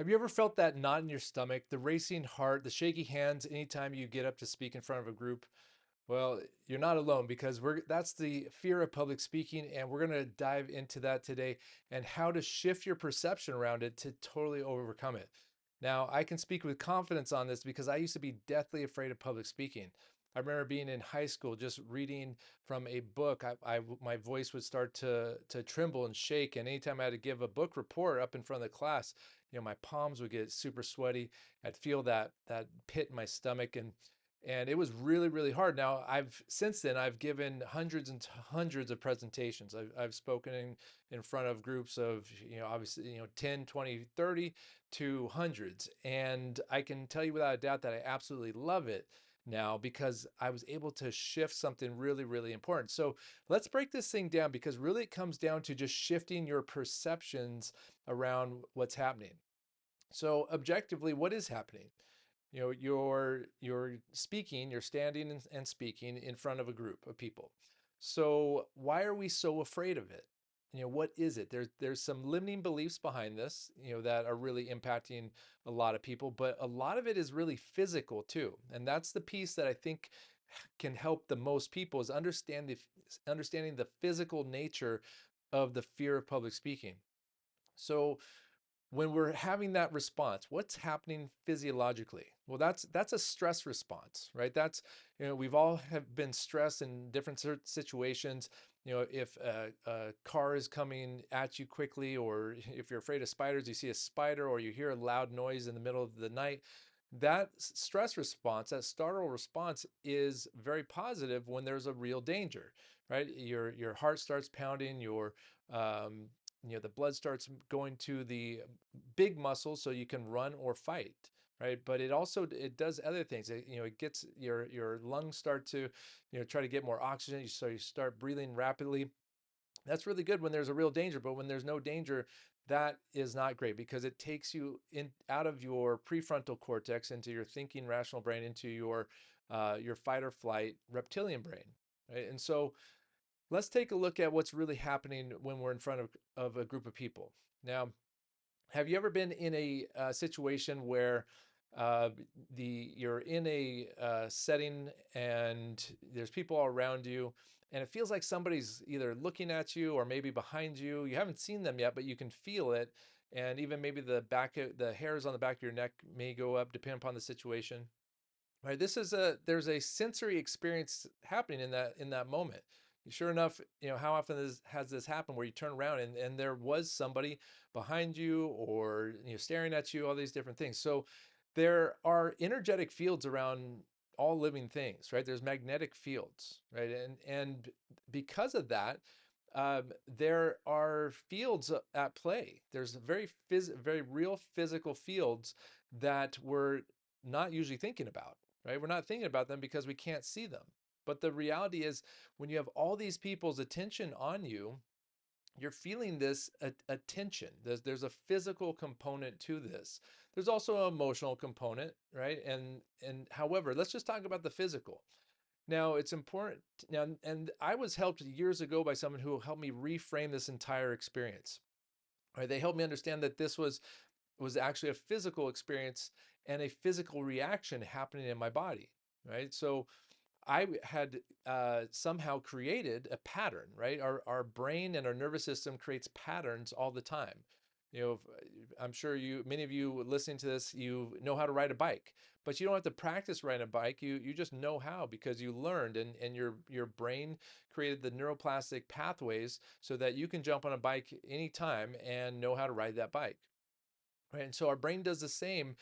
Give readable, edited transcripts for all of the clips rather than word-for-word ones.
Have you ever felt that knot in your stomach, the racing heart, the shaky hands anytime you get up to speak in front of a group? Well, you're not alone because that's the fear of public speaking, and we're going to dive into that today and how to shift your perception around it to totally overcome it. Now, I can speak with confidence on this because I used to be deathly afraid of public speaking. I remember being in high school, just reading from a book. My voice would start to tremble and shake, and anytime I had to give a book report up in front of the class, my palms would get super sweaty. I'd feel that pit in my stomach, and it was really, really hard. Now, since then I've given hundreds and hundreds of presentations. I've spoken in front of groups of, obviously, 10, 20, 30 to hundreds. And I can tell you without a doubt that I absolutely love it now because I was able to shift something really, really important. So let's break this thing down because really it comes down to just shifting your perceptions around what's happening. So objectively, what is happening? You're speaking, you're standing and speaking in front of a group of people. So why are we so afraid of it? What is it? There's some limiting beliefs behind this, that are really impacting a lot of people, but a lot of it is really physical too. And that's the piece that I think can help the most people is understanding the physical nature of the fear of public speaking. So when we're having that response, what's happening physiologically? Well, that's a stress response, right? We've all have been stressed in different situations. If a car is coming at you quickly, or if you're afraid of spiders, you see a spider, or you hear a loud noise in the middle of the night. That stress response, that startle response, is very positive when there's a real danger, right? Your heart starts pounding, um, the blood starts going to the big muscles so you can run or fight, right? But it does other things. It gets your lungs start to try to get more oxygen, so you start breathing rapidly. That's really good when there's a real danger, but when there's no danger, that is not great because it takes you in out of your prefrontal cortex into your thinking rational brain, into your fight or flight reptilian brain, right? And so let's take a look at what's really happening when we're in front of a group of people. Now, have you ever been in a situation where uh, you're in a setting and there's people all around you, and it feels like somebody's either looking at you or maybe behind you? You haven't seen them yet, but you can feel it, and even maybe the hairs on the back of your neck may go up, depending upon the situation. Right? There's a sensory experience happening in that moment. Sure enough, how often has this happened where you turn around and there was somebody behind you or staring at you, all these different things. So there are energetic fields around all living things, right? There's magnetic fields, right? And because of that, there are fields at play. There's very real physical fields that we're not usually thinking about, right? We're not thinking about them because we can't see them. But the reality is, when you have all these people's attention on you, you're feeling this attention. There's a physical component to this. There's also an emotional component, right? And however, let's just talk about the physical. Now, it's important now, and I was helped years ago by someone who helped me reframe this entire experience. Right? They helped me understand that this was actually a physical experience and a physical reaction happening in my body, right? So I had somehow created a pattern, right? Our brain and our nervous system creates patterns all the time. I'm sure many of you listening to this, you know how to ride a bike, but you don't have to practice riding a bike. You just know how because you learned, and your brain created the neuroplastic pathways so that you can jump on a bike anytime and know how to ride that bike. Right? And so our brain does the same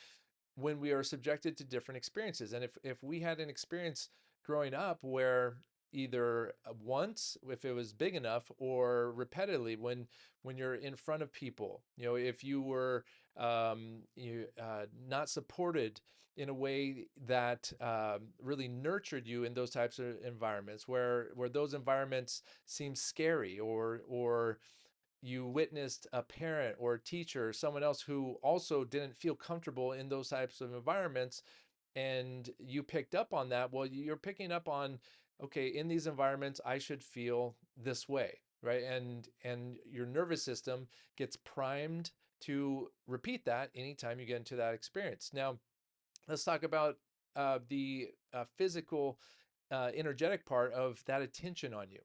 when we are subjected to different experiences. And if we had an experience growing up where either once, if it was big enough, or repetitively, when you're in front of people, if you were not supported in a way that really nurtured you in those types of environments, where those environments seem scary, or you witnessed a parent or a teacher or someone else who also didn't feel comfortable in those types of environments, and you picked up on that. Well, you're picking up on, okay, in these environments I should feel this way, right? And your nervous system gets primed to repeat that anytime you get into that experience. Now, let's talk about the physical, energetic part of that attention on you.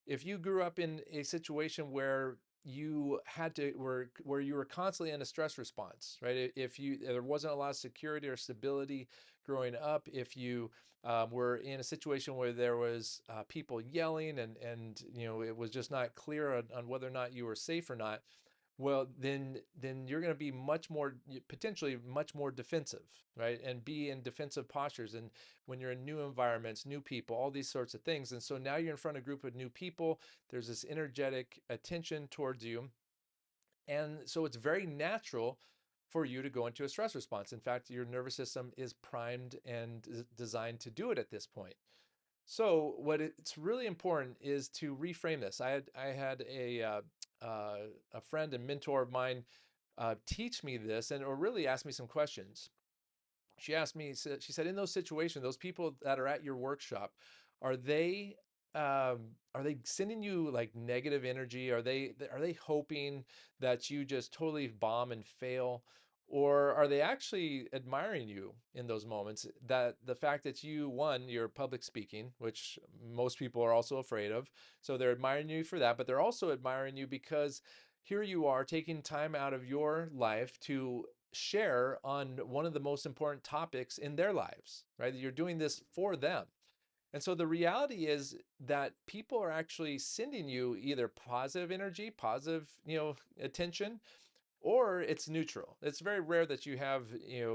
If you grew up in a situation where you had to where you were constantly in a stress response, right? If you there wasn't a lot of security or stability growing up, if you were in a situation where there was people yelling and it was just not clear on whether or not you were safe or not, well, then you're going to be much more, potentially much more defensive, right? And be in defensive postures. And when you're in new environments, new people, all these sorts of things. And so now you're in front of a group of new people. There's this energetic attention towards you. And so it's very natural for you to go into a stress response. In fact, your nervous system is primed and designed to do it at this point. So what it's really important is to reframe this. I had a friend and mentor of mine teach me this, and or really ask me some questions. She asked me, she said, in those situations, those people that are at your workshop, are they are they sending you like negative energy? Are they hoping that you just totally bomb and fail? Or are they actually admiring you in those moments? That the fact that you're public speaking, which most people are also afraid of. So they're admiring you for that, but they're also admiring you because here you are taking time out of your life to share on one of the most important topics in their lives, right? You're doing this for them. And so the reality is that people are actually sending you either positive energy, positive, attention, or it's neutral. It's very rare that you have,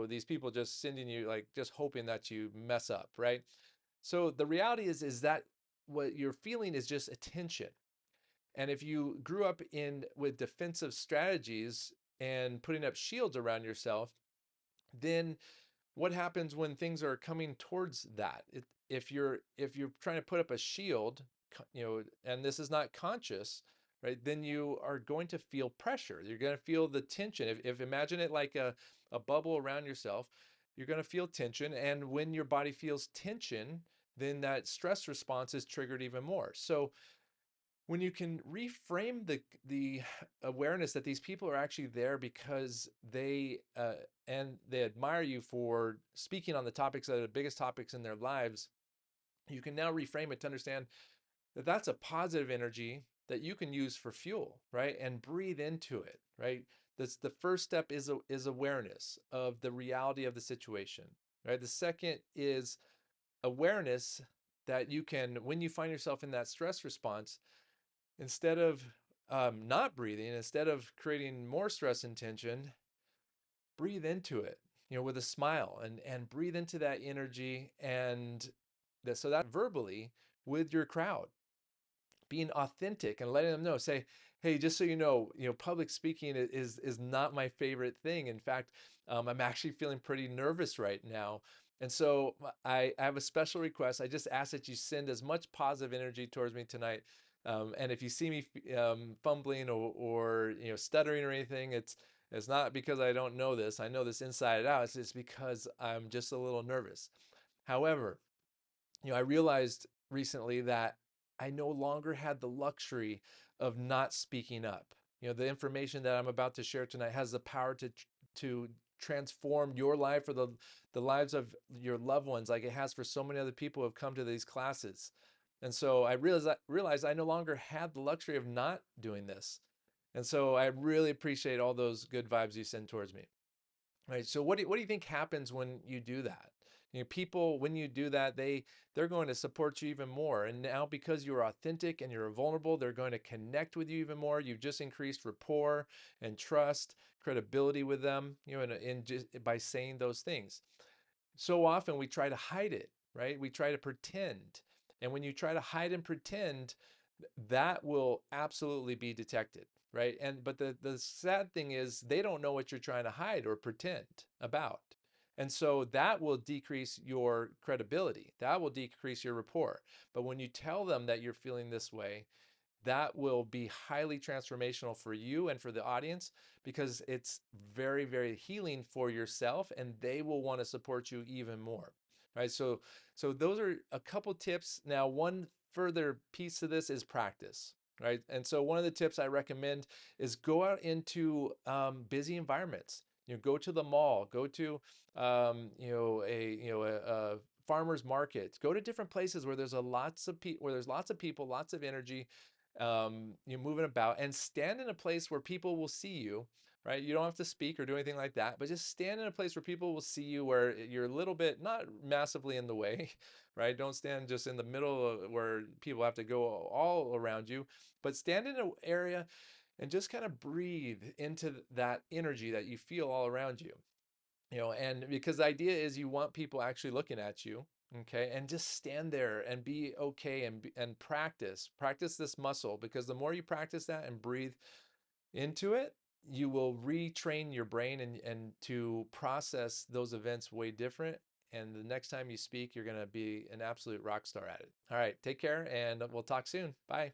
these people just sending you like just hoping that you mess up, right? So the reality is that what you're feeling is just attention. And if you grew up in with defensive strategies and putting up shields around yourself, then what happens when things are coming towards that? If you're trying to put up a shield, and this is not conscious, right? Then you are going to feel pressure. You're going to feel the tension. If imagine it like a bubble around yourself, you're going to feel tension, and when your body feels tension, then that stress response is triggered even more. So when you can reframe the awareness that these people are actually there because they admire you for speaking on the topics that are the biggest topics in their lives, you can now reframe it to understand that that's a positive energy that you can use for fuel, right? And breathe into it, right? That's the first step is awareness of the reality of the situation, right? The second is awareness that you can, when you find yourself in that stress response, instead of not breathing, instead of creating more stress and tension, breathe into it, with a smile and breathe into that energy and so that verbally with your crowd, being authentic and letting them know, say, hey, just so public speaking is not my favorite thing. In fact, I'm actually feeling pretty nervous right now. And so I have a special request. I just ask that you send as much positive energy towards me tonight. And if you see me fumbling or stuttering or anything, it's not because I don't know this. I know this inside out. It's because I'm just a little nervous. However, I realized recently that I no longer had the luxury of not speaking up. The information that I'm about to share tonight has the power to transform your life or the lives of your loved ones, like it has for so many other people who have come to these classes. And so I realized I no longer had the luxury of not doing this. And so I really appreciate all those good vibes you send towards me. Right. So what do you think happens when you do that? People, when you do that, they're going to support you even more. And now because you're authentic and you're vulnerable, they're going to connect with you even more. You've just increased rapport and trust, credibility with them, in just by saying those things. So often we try to hide it, right? We try to pretend. And when you try to hide and pretend, that will absolutely be detected, right? But the sad thing is they don't know what you're trying to hide or pretend about. And so that will decrease your credibility. That will decrease your rapport. But when you tell them that you're feeling this way, that will be highly transformational for you and for the audience because it's very, very healing for yourself and they will want to support you even more. Right? So those are a couple tips. Now, one further piece of this is practice. right? And so one of the tips I recommend is go out into busy environments. Go to the mall, go to a farmer's market, go to different places where there's lots of people, lots of energy, you're moving about, and stand in a place where people will see you, right? You don't have to speak or do anything like that, but just stand in a place where people will see you, where you're a little bit, not massively in the way, right? Don't stand just in the middle where people have to go all around you, but stand in an area and just kind of breathe into that energy that you feel all around you. And because the idea is you want people actually looking at you, okay, and just stand there and be okay, and practice this muscle, because the more you practice that and breathe into it, you will retrain your brain and to process those events way different. And the next time you speak, you're going to be an absolute rock star at it. All right, take care, and we'll talk soon. Bye.